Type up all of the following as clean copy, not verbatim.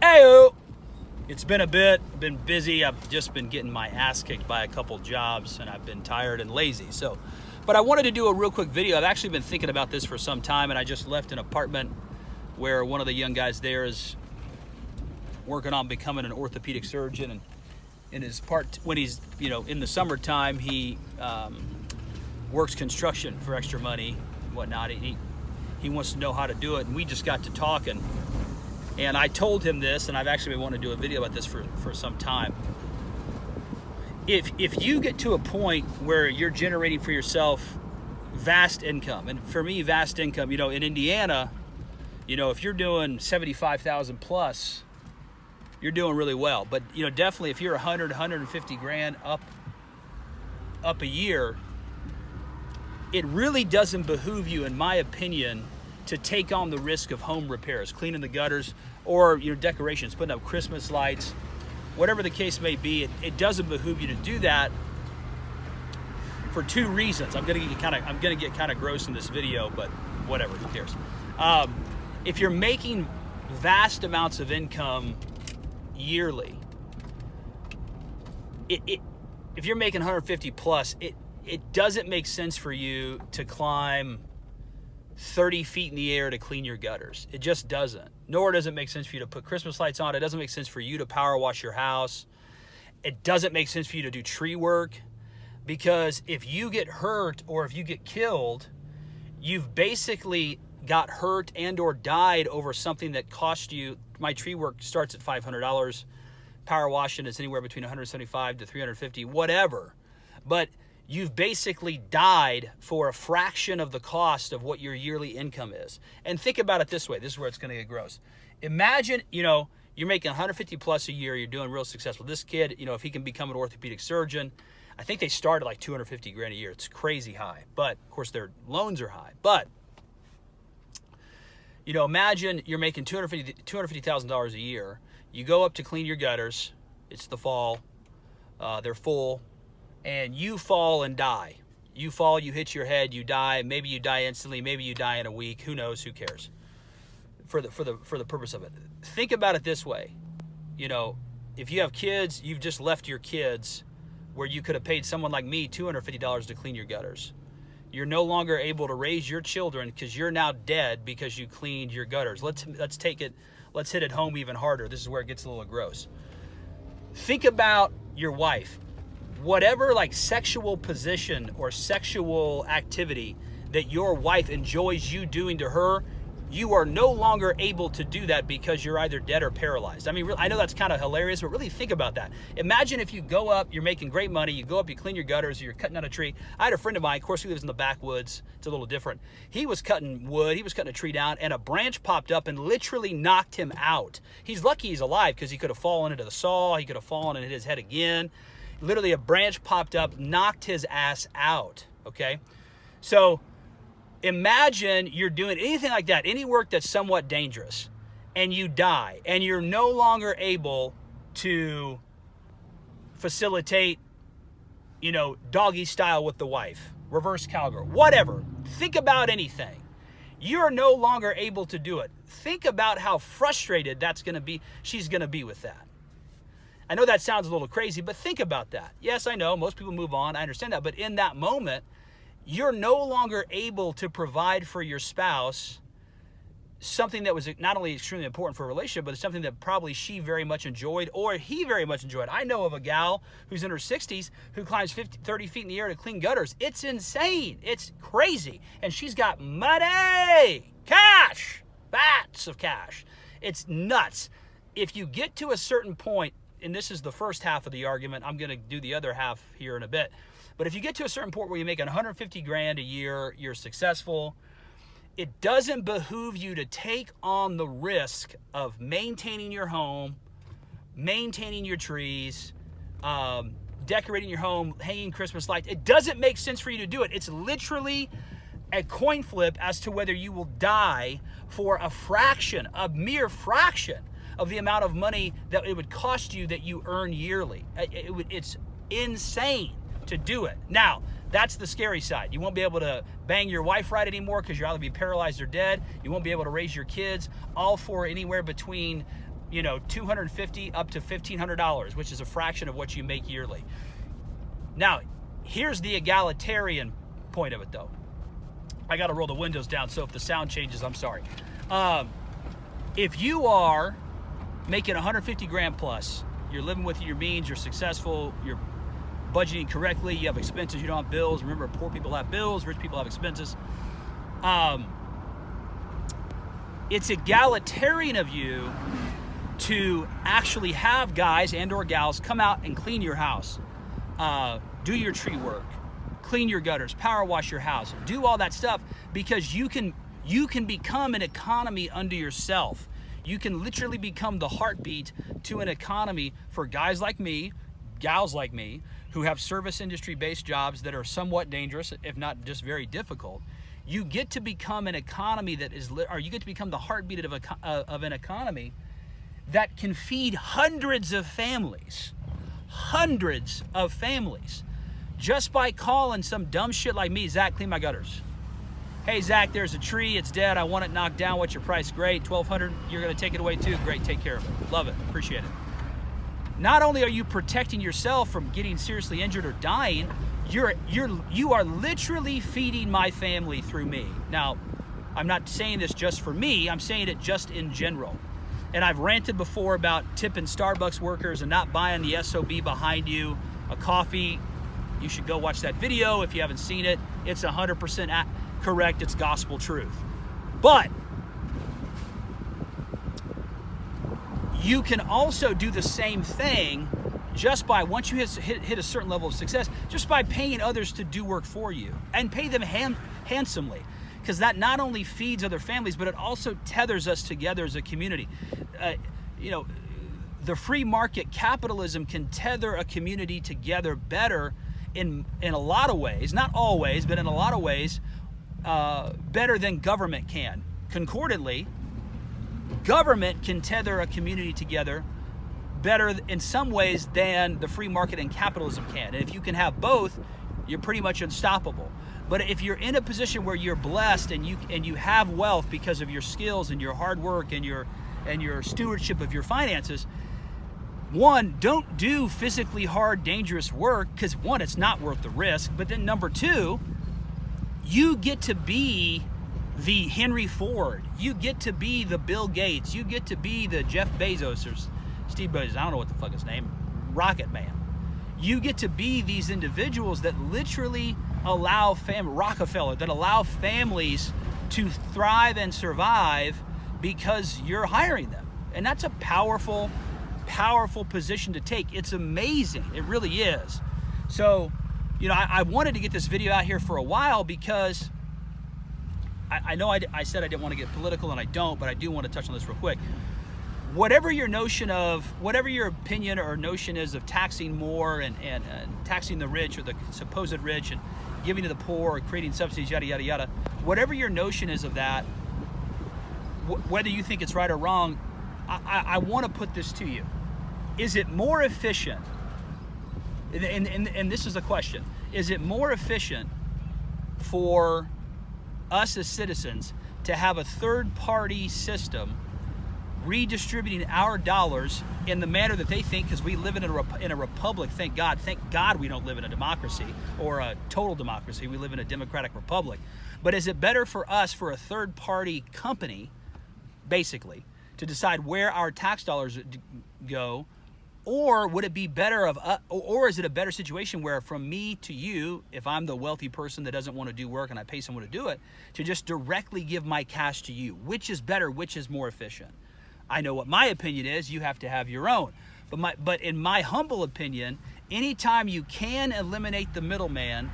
Heyo! It's been a bit, I've been busy. I've just been getting my ass kicked by a couple jobs and I've been tired and lazy. But I wanted to do a real quick video. I've actually been thinking about this for some time, and I just left an apartment where one of the young guys there is working on becoming an orthopedic surgeon. And in his when he's, in the summertime, he works construction for extra money and whatnot. He wants to know how to do it, and we just got to talking. And I told him this, and I've actually been wanting to do a video about this for some time. If you get to a point where you're generating for yourself vast income, and for me, vast income, in Indiana, if you're doing 75,000 plus, you're doing really well. But definitely if you're 150 grand up a year, it really doesn't behoove you, in my opinion, to take on the risk of home repairs, cleaning the gutters, or decorations, putting up Christmas lights, whatever the case may be. It doesn't behoove you to do that for two reasons. I'm gonna get kind of gross in this video, but whatever, who cares? If you're making vast amounts of income yearly, if you're making 150 plus, it doesn't make sense for you to climb 30 feet in the air to clean your gutters. It just doesn't. Nor does it make sense for you to put Christmas lights on. It doesn't make sense for you to power wash your house. It doesn't make sense for you to do tree work, because if you get hurt or if you get killed, you've basically got hurt and or died over something that cost you. My tree work starts at $500. Power washing is anywhere between $175 to $350, whatever. But you've basically died for a fraction of the cost of what your yearly income is. And think about it this way. This is where it's going to get gross. Imagine, you're making 150 plus a year. You're doing real successful. This kid, if he can become an orthopedic surgeon, I think they start at like 250 grand a year. It's crazy high. But of course their loans are high. But imagine you're making $250,000 a year. You go up to clean your gutters. It's the fall. They're full. And you fall and die. You fall, you hit your head, you die. Maybe you die instantly. Maybe you die in a week. Who knows? Who cares? For the purpose of it, think about it this way. If you have kids, you've just left your kids where you could have paid someone like me $250 to clean your gutters. You're no longer able to raise your children because you're now dead because you cleaned your gutters. Let's hit it home even harder. This is where it gets a little gross. Think about your wife. Whatever sexual position or sexual activity that your wife enjoys you doing to her, you are no longer able to do that because you're either dead or paralyzed. I mean, I know that's kind of hilarious, but really think about that. Imagine if you go up, you're making great money, you go up, you clean your gutters, you're cutting down a tree. I had a friend of mine, of course he lives in the backwoods, it's a little different. He was cutting wood, he was cutting a tree down, and a branch popped up and literally knocked him out. He's lucky he's alive because he could have fallen into the saw, he could have fallen and hit his head again. Literally a branch popped up, knocked his ass out, okay? So imagine you're doing anything like that, any work that's somewhat dangerous, and you die, and you're no longer able to facilitate, doggy style with the wife, reverse cowgirl, whatever. Think about anything. You're no longer able to do it. Think about how frustrated she's gonna be with that. I know that sounds a little crazy, but think about that. Yes, I know most people move on. I understand that. But in that moment, you're no longer able to provide for your spouse something that was not only extremely important for a relationship, but it's something that probably she very much enjoyed or he very much enjoyed. I know of a gal who's in her 60s who climbs 30 feet in the air to clean gutters. It's insane. It's crazy. And she's got money, cash, vats of cash. It's nuts. If you get to a certain point, and this is the first half of the argument, I'm going to do the other half here in a bit. But if you get to a certain point where you make 150 grand a year, you're successful, it doesn't behoove you to take on the risk of maintaining your home, maintaining your trees, decorating your home, hanging Christmas lights. It doesn't make sense for you to do it. It's literally a coin flip as to whether you will die for a mere fraction of the amount of money that it would cost you that you earn yearly. It's insane to do it. Now, that's the scary side. You won't be able to bang your wife right anymore because you'll either be paralyzed or dead. You won't be able to raise your kids, all for anywhere between $250 up to $1,500, which is a fraction of what you make yearly. Now, here's the egalitarian point of it, though. I got to roll the windows down, so if the sound changes, I'm sorry. If you are making 150 grand plus, you're living within your means, you're successful, you're budgeting correctly, you have expenses, you don't have bills. Remember, poor people have bills, rich people have expenses. It's egalitarian of you to actually have guys and or gals come out and clean your house, do your tree work, clean your gutters, power wash your house, do all that stuff, because you can become an economy unto yourself. You can literally become the heartbeat to an economy for guys like me, gals like me, who have service industry based jobs that are somewhat dangerous, if not just very difficult. You get to become an economy you get to become the heartbeat of an economy that can feed hundreds of families, just by calling some dumb shit like me, Zach, clean my gutters. Hey, Zach, there's a tree, it's dead, I want it knocked down, what's your price? Great, $1,200, you're gonna take it away too? Great, take care of it. Love it, appreciate it. Not only are you protecting yourself from getting seriously injured or dying, you are literally feeding my family through me. Now, I'm not saying this just for me, I'm saying it just in general. And I've ranted before about tipping Starbucks workers and not buying the SOB behind you a coffee. You should go watch that video if you haven't seen it. It's 100% correct, it's gospel truth. But you can also do the same thing just by, once you hit a certain level of success, just by paying others to do work for you, and pay them handsomely, because that not only feeds other families, but it also tethers us together as a community. The free market capitalism can tether a community together better in a lot of ways, not always, but in a lot of ways, better than government can. Concordantly, government can tether a community together better in some ways than the free market and capitalism can. And if you can have both, you're pretty much unstoppable. But if you're in a position where you're blessed and you have wealth because of your skills and your hard work and your stewardship of your finances, one, don't do physically hard, dangerous work, because one, it's not worth the risk. But then number two, you get to be the Henry Ford. You get to be the Bill Gates. You get to be the Jeff Bezos or Steve Bezos, I don't know what the fuck his name, Rocket Man. You get to be these individuals that literally allow Rockefeller, that allow families to thrive and survive because you're hiring them. And that's a powerful, powerful position to take. It's amazing. It really is. So, I wanted to get this video out here for a while because I know I said I didn't want to get political, and I don't, but I do want to touch on this real quick. Whatever your opinion or notion is of taxing more and taxing the rich or the supposed rich and giving to the poor or creating subsidies, yada, yada, yada, whatever your notion is of that, whether you think it's right or wrong, I want to put this to you. Is it more efficient, and this is the question, is it more efficient for us as citizens to have a third-party system redistributing our dollars in the manner that they think, because we live in a republic, thank God we don't live in a democracy or a total democracy, we live in a democratic republic. But is it better for us, for a third-party company, basically, to decide where our tax dollars go, or would it be better or is it a better situation where from me to you, if I'm the wealthy person that doesn't want to do work and I pay someone to do it, to just directly give my cash to you? Which is better? Which is more efficient? I know what my opinion is. You have to have your own. But in my humble opinion, anytime you can eliminate the middleman,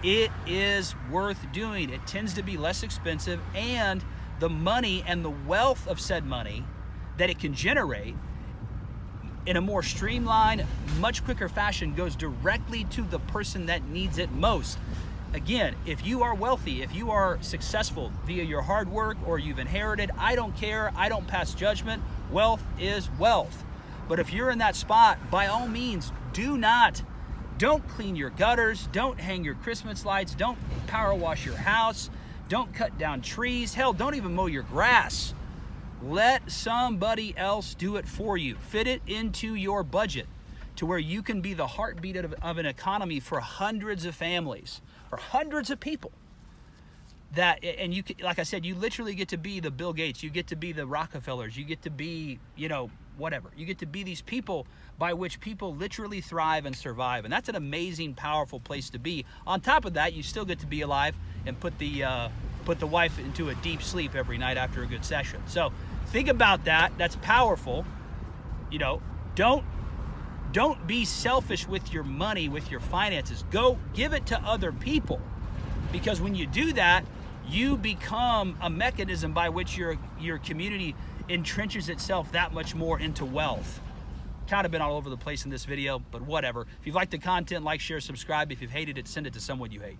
it is worth doing. It tends to be less expensive, and the money and the wealth of said money that it can generate in a more streamlined, much quicker fashion goes directly to the person that needs it most. Again, if you are wealthy, if you are successful via your hard work or you've inherited, I don't care, I don't pass judgment. Wealth is wealth. But if you're in that spot, by all means, don't clean your gutters, don't hang your Christmas lights, don't power wash your house, don't cut down trees, hell, don't even mow your grass. Let somebody else do it for you. Fit it into your budget to where you can be the heartbeat of an economy for hundreds of families, for hundreds of people. And you, like I said, you literally get to be the Bill Gates, you get to be the Rockefellers, you get to be, you know, whatever. You get to be these people by which people literally thrive and survive. And that's an amazing, powerful place to be. On top of that, you still get to be alive and put the wife into a deep sleep every night after a good session. So think about that. That's powerful. You know, don't be selfish with your money, with your finances. Go give it to other people. Because when you do that, you become a mechanism by which your community entrenches itself that much more into wealth. Kind of been all over the place in this video, but whatever. If you've liked the content, like, share, subscribe. If you've hated it, send it to someone you hate.